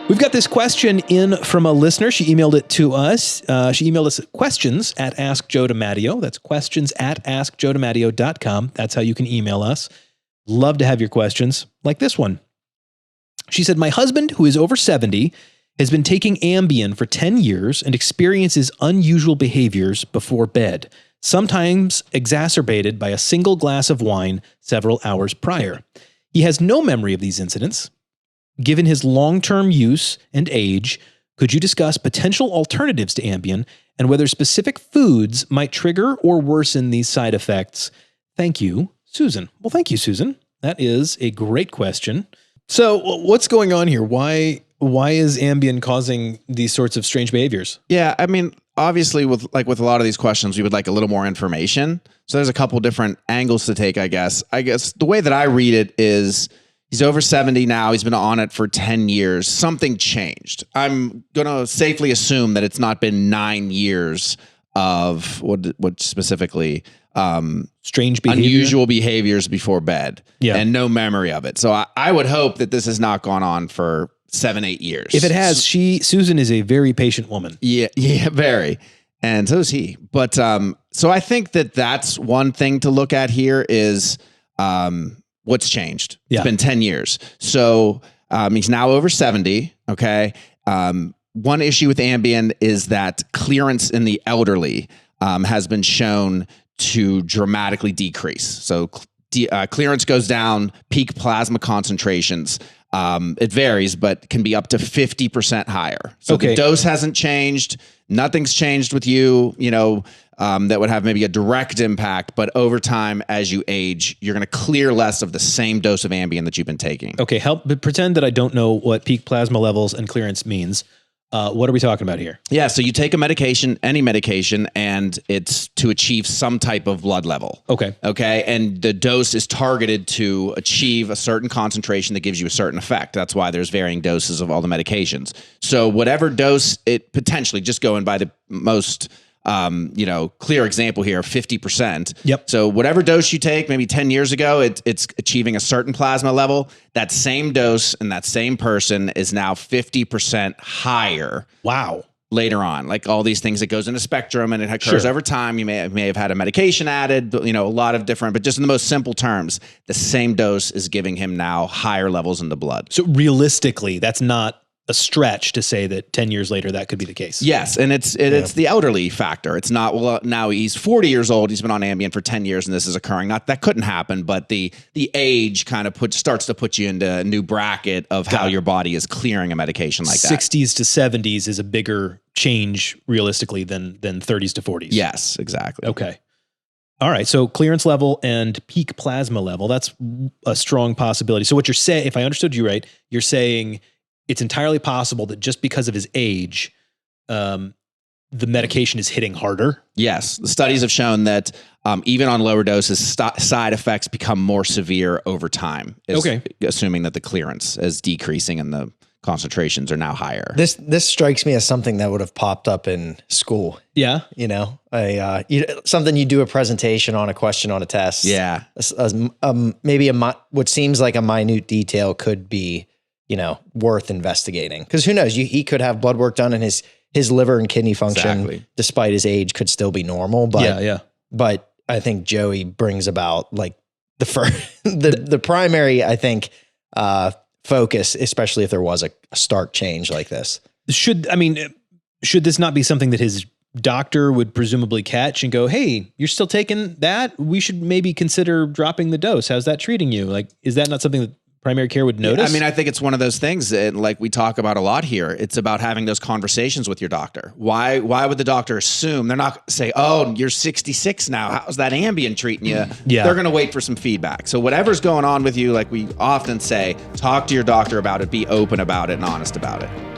We've got this question in from a listener. She emailed it to us. She emailed us questions at Ask Joe DiMatteo. That's questions at AskJoeDiMatteo.com. That's how you can email us. Love to have your questions, like this one. She said, my husband, who is over 70, has been taking Ambien for 10 years and experiences unusual behaviors before bed, sometimes exacerbated by a single glass of wine several hours prior. He has no memory of these incidents. Given his long-term use and age, could you discuss potential alternatives to Ambien and whether specific foods might trigger or worsen these side effects? Thank you, Susan. Well, thank you, Susan. That is a great question. So what's going on here? Why is Ambien causing these sorts of strange behaviors? Yeah, I mean, obviously with a lot of these questions, we would like a little more information. So there's a couple different angles to take, I guess. I guess the way that I read it is he's over 70 now. He's been on it for 10 years. Something changed. I'm going to safely assume that it's not been 9 years of what specifically strange behavior, unusual behaviors before bed, yeah, and no memory of it. So I would hope that this has not gone on for 7-8 years. If it has, Susan is a very patient woman. Yeah, very. And so is he. But so I think that's one thing to look at here is what's changed. Yeah. It's been 10 years. So he's now over 70. Okay. One issue with Ambien is that clearance in the elderly has been shown to dramatically decrease. So clearance goes down, peak plasma concentrations. It varies, but can be up to 50% higher. So the dose hasn't changed. Nothing's changed with you, that would have maybe a direct impact. But over time, as you age, you're going to clear less of the same dose of Ambien that you've been taking. Okay, pretend that I don't know what peak plasma levels and clearance means. What are we talking about here? Yeah, so you take a medication, any medication, and it's to achieve some type of blood level. Okay. Okay, and the dose is targeted to achieve a certain concentration that gives you a certain effect. That's why there's varying doses of all the medications. So whatever dose it potentially, just going by the most clear example here, 50%. Yep. So whatever dose you take, maybe 10 years ago, it's achieving a certain plasma level. That same dose and that same person is now 50% higher. Wow. Later on, like all these things that goes in a spectrum and it occurs over time. You may have had a medication added, a lot of different, but just in the most simple terms, the same dose is giving him now higher levels in the blood. So realistically, that's not a stretch to say that 10 years later that could be the case. Yes, and it's the elderly factor. It's not, well, now he's 40 years old, he's been on Ambien for 10 years and this is occurring. Not that couldn't happen, but the age kind of starts to put you into a new bracket of how your body is clearing a medication like that. 60s to 70s is a bigger change realistically than 30s to 40s. Yes, exactly. Okay. All right. So clearance level and peak plasma level, that's a strong possibility. So what you're saying, if I understood you right, you're saying it's entirely possible that just because of his age, the medication is hitting harder. Yes. The studies have shown that even on lower doses, side effects become more severe over time. Assuming that the clearance is decreasing and the concentrations are now higher. This strikes me as something that would have popped up in school. Yeah. Something you do a presentation on, a question on a test. Yeah. Maybe what seems like a minute detail could be worth investigating, because who knows, he could have blood work done and his liver and kidney function, despite his age, could still be normal. But but I think Joey brings about like the primary, I think, focus, especially if there was a stark change like this. Should this not be something that his doctor would presumably catch and go, hey, you're still taking that? We should maybe consider dropping the dose. How's that treating you? Like, is that not something that primary care would notice? I think it's one of those things that, like we talk about a lot here. It's about having those conversations with your doctor. Why would the doctor assume? They're not say, oh, you're 66 now. How's that Ambien treating you? Yeah. They're going to wait for some feedback. So whatever's going on with you, like we often say, talk to your doctor about it, be open about it and honest about it.